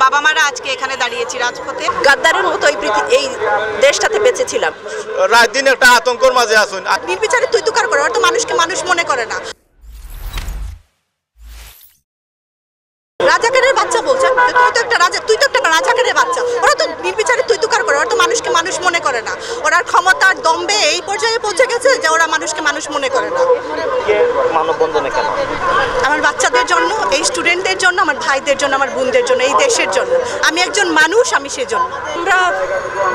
বাবা মারা আজকে এখানে দাঁড়িয়েছি রাজপথে। গাদ্দারের মতো এই দেশটাতে বেঁচেছিলাম। রাত দিন একটা আতঙ্কের মাঝে আসুন। নির্বিচারে তুই তুকার করে, ওরা তো মানুষকে মানুষ মনে করে না। রাজাকারের বাচ্চা বলছে, তুই তো একটা রাজাকারের বাচ্চা। ওরা তো নির্বিচারে তুই তুকার করে, ওরা তো মানুষকে মানুষ মনে করে না। ওরা ক্ষমতার দম্বে এই পর্যায়ে পৌঁছে গেছে যে ওরা মানুষকে মানুষ মনে করে না। মানববন্ধনে কেন? আমার বাচ্চাদের জন্য, এই স্টুডেন্টদের জন্য, আমার ভাইদের জন্য, আমার বোনদের জন্য, এই দেশের জন্য। আমি একজন মানুষ, আমি সেজন্য। আমরা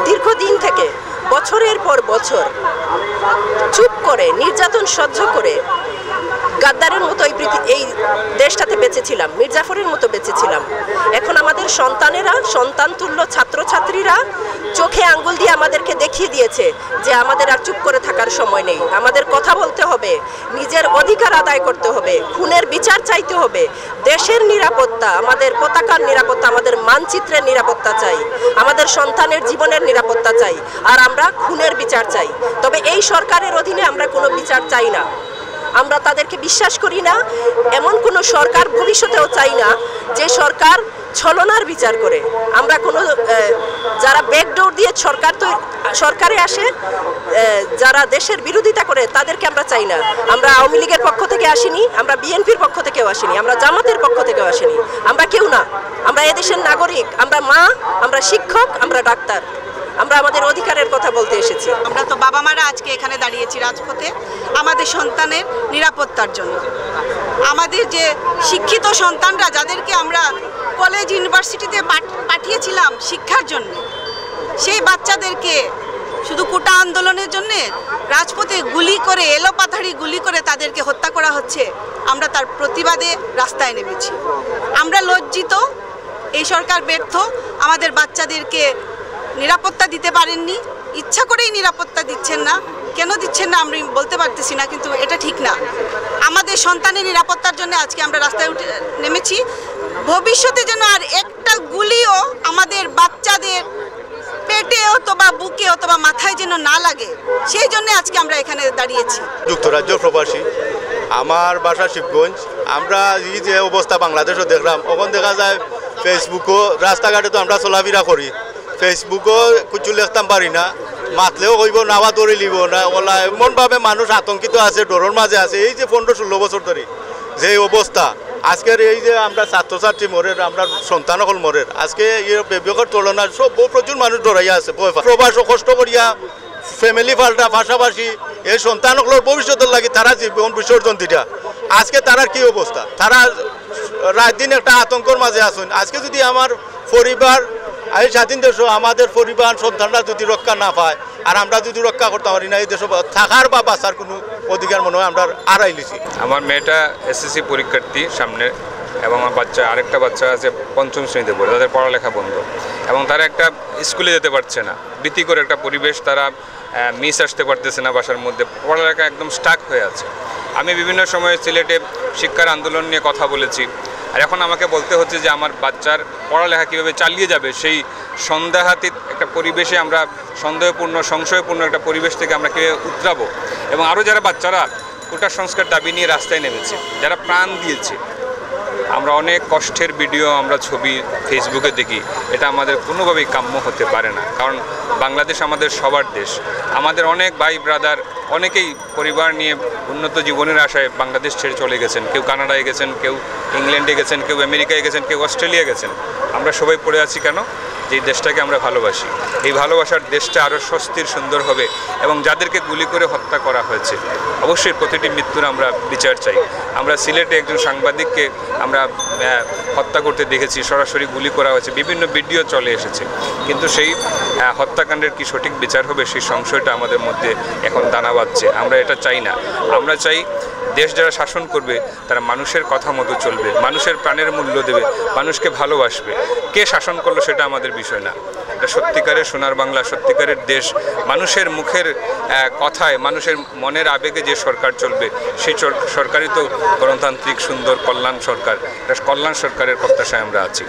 দীর্ঘদিন থেকে বছরের পর বছর চুপ করে নির্যাতন সহ্য করে গাদ্দারের মতো এই দেশটাতে বেঁচেছিলাম, মির্জাফরের মতো বেঁচেছিলাম। এখন আমাদের সন্তানেরা, সন্তানতুল্য ছাত্রছাত্রীরা চোখে আঙ্গুল দিয়ে আমাদেরকে দেখিয়ে দিয়েছে যে আমাদের আর চুপ করে থাকার সময় নেই। আমাদের কথা বলতে হবে, নিজের অধিকার আদায় করতে হবে, খুনের বিচার চাইতে হবে। দেশের নিরাপত্তা, আমাদের পতাকার নিরাপত্তা, আমাদের মানচিত্রের নিরাপত্তা চাই, আমাদের সন্তানের জীবনের নিরাপত্তা চাই, আর আমরা খুনের বিচার চাই। তবে এই সরকারের অধীনে আমরা কোনো বিচার চাই না। আমরা তাদেরকে বিশ্বাস করি না। এমন কোনো সরকার ভবিষ্যতেও চাই না যে সরকার ছলনার বিচার করে। আমরা কোনো যারা ব্যাকডোর দিয়ে সরকারে আসে, যারা দেশের বিরোধিতা করে, তাদেরকে আমরা চাই না। আমরা আওয়ামী লীগের পক্ষ থেকে আসিনি, আমরা বিএনপির পক্ষ থেকেও আসিনি, আমরা জামাতের পক্ষ থেকেও আসিনি। আমরা কেউ না, আমরা এদেশের নাগরিক, আমরা মা, আমরা শিক্ষক, আমরা ডাক্তার। আমরা আমাদের অধিকারের কথা বলতে এসেছি। আমরা তো বাবা মারা আজকে এখানে দাঁড়িয়েছি রাজপথে আমাদের সন্তানের নিরাপত্তার জন্য। আমাদের যে শিক্ষিত সন্তানরা, যাদেরকে আমরা কলেজ ইউনিভার্সিটিতে পাঠিয়েছিলাম শিক্ষার জন্য, সেই বাচ্চাদেরকে শুধু কোটা আন্দোলনের জন্যে রাজপথে গুলি করে, এলোপাথাড়ি গুলি করে তাদেরকে হত্যা করা হচ্ছে। আমরা তার প্রতিবাদে রাস্তায় নেমেছি। আমরা লজ্জিত, এই সরকার ব্যর্থ, আমাদের বাচ্চাদেরকে নিরাপত্তা দিতে পারেননি। ইচ্ছা করেই নিরাপত্তা দিচ্ছেন না। কেন দিচ্ছেন না আমরা বলতে পারতেছি না, কিন্তু এটা ঠিক না। আমাদের সন্তানের নিরাপত্তার জন্য আজকে আমরা রাস্তায় নেমেছি। ভবিষ্যতে যেন আর একটা গুলিও আমাদের বাচ্চাদের পেটে অথবা বুকে অথবা মাথায় যেন না লাগে, সেই জন্য আজকে আমরা এখানে দাঁড়িয়েছি। যুক্তরাজ্য প্রবাসী, আমার বাসা শিবগঞ্জ। আমরা এই যে অবস্থা বাংলাদেশও দেখলাম, ওখান দেখা যায় ফেসবুকও, রাস্তাঘাটে তো আমরা চলাফেরা করি, ফেসবুকও কিছু লিখতাম পারি না, মাতলেও কইব নাওয়া ধরে লিব না। ওলা এমনভাবে মানুষ আতঙ্কিত আছে, ডরের মাঝে আছে। এই যে 15-16 বছর ধরে যে অবস্থা, আজকের এই যে আমরা ছাত্রছাত্রী মরের, আমরা সন্তান সকল মরের, আজকে বিবেকের তুলনায় সব প্রচুর মানুষ ডরাইয়া আছে। প্রবাসও কষ্ট করিয়া ফ্যামিলি পাল্টা, পাশাপাশি এই সন্তান সকলের ভবিষ্যতের লাগে তারা জীবন বিসর্জন দিটা। আজকে তারার কি অবস্থা, তারা রাত দিন একটা আতঙ্কের মাঝে আসুন। আজকে যদি আমার পরিবার, এই স্বাধীন দেশও আমাদের পরিবার সন্তানরা যদি রক্ষা না পায়, আর আমরা যদি রক্ষা করতে পারি না, এই দেশে থাকার বা বাঁচার কোনো অধিকার মনে হয় আমরা আড়াই লিছি। আমার মেয়েটা এসএসসি পরীক্ষার্থী সামনে, এবং আমার আরেকটা বাচ্চা আছে 5ম শ্রেণীতে পড়ে, তাদের পড়ালেখা বন্ধ, এবং তারা একটা স্কুলে যেতে পারছে না। ভীতিকর একটা পরিবেশ, তারা মিস আসতে পারতেছে না, বাসার মধ্যে পড়ালেখা একদম স্টাক হয়ে আছে। আমি বিভিন্ন সময়ে সিলেটে শিক্ষার আন্দোলন নিয়ে কথা বলেছি, আর এখন আমাকে বলতে হচ্ছে যে আমার বাচ্চার পড়ালেখা কীভাবে চালিয়ে যাবে, সেই সন্দেহাতীত একটা পরিবেশে আমরা সংশয়পূর্ণ একটা পরিবেশ থেকে আমরা কীভাবে উতরাবো। এবং আরও যারা বাচ্চারা কোটা সংস্কার দাবি নিয়ে রাস্তায় নেমেছে, যারা প্রাণ দিয়েছে, আমরা অনেক কষ্টের ভিডিও, আমরা ছবি ফেসবুকে দেখি। এটা আমাদের কোনোভাবেই কাম্য হতে পারে না, কারণ বাংলাদেশ আমাদের সবার দেশ। আমাদের অনেক ভাই ব্রাদার অনেকেই পরিবার নিয়ে উন্নত জীবনের আশায় বাংলাদেশ ছেড়ে চলে গেছেন। কেউ কানাডায় গেছেন, কেউ ইংল্যান্ডে গেছেন, কেউ আমেরিকায় গেছেন, কেউ অস্ট্রেলিয়া গেছেন। আমরা সবাই পড়ে আছি কেন? যে দেশটাকে আমরা ভালোবাসি। এই ভালোবাসার দেশটা আরও স্বস্তির, সুন্দর হবে। এবং যাদেরকে গুলি করে হত্যা করা হয়েছে, অবশ্যই প্রতিটি মৃত্যুর আমরা বিচার চাই। আমরা সিলেটে একজন সাংবাদিককে আমরা হত্যা করতে দেখেছি, সরাসরি গুলি করা হয়েছে, বিভিন্ন ভিডিও চলে এসেছে, কিন্তু সেই হত্যাকাণ্ডের কি সঠিক বিচার হবে, সেই সংশয়টা আমাদের মধ্যে এখন দানা বাঁধছে। আমরা এটা চাই না। আমরা চাই দেশ যারা শাসন করবে তারা মানুষের কথা মতো চলবে, মানুষের প্রাণের মূল্য দেবে, মানুষকে ভালোবাসবে। কে শাসন করলো সেটা আমাদের বিষয় না। এটা সত্যিকারের সোনার বাংলা, সত্যিকারের দেশ। মানুষের মুখের কথায়, মানুষের মনের আবেগে যে সরকার চলবে, সেই সরকারই তো গণতান্ত্রিক সুন্দর কল্যাণ সরকার। এটা কল্যাণ সরকারের প্রত্যাশায় আমরা আছি।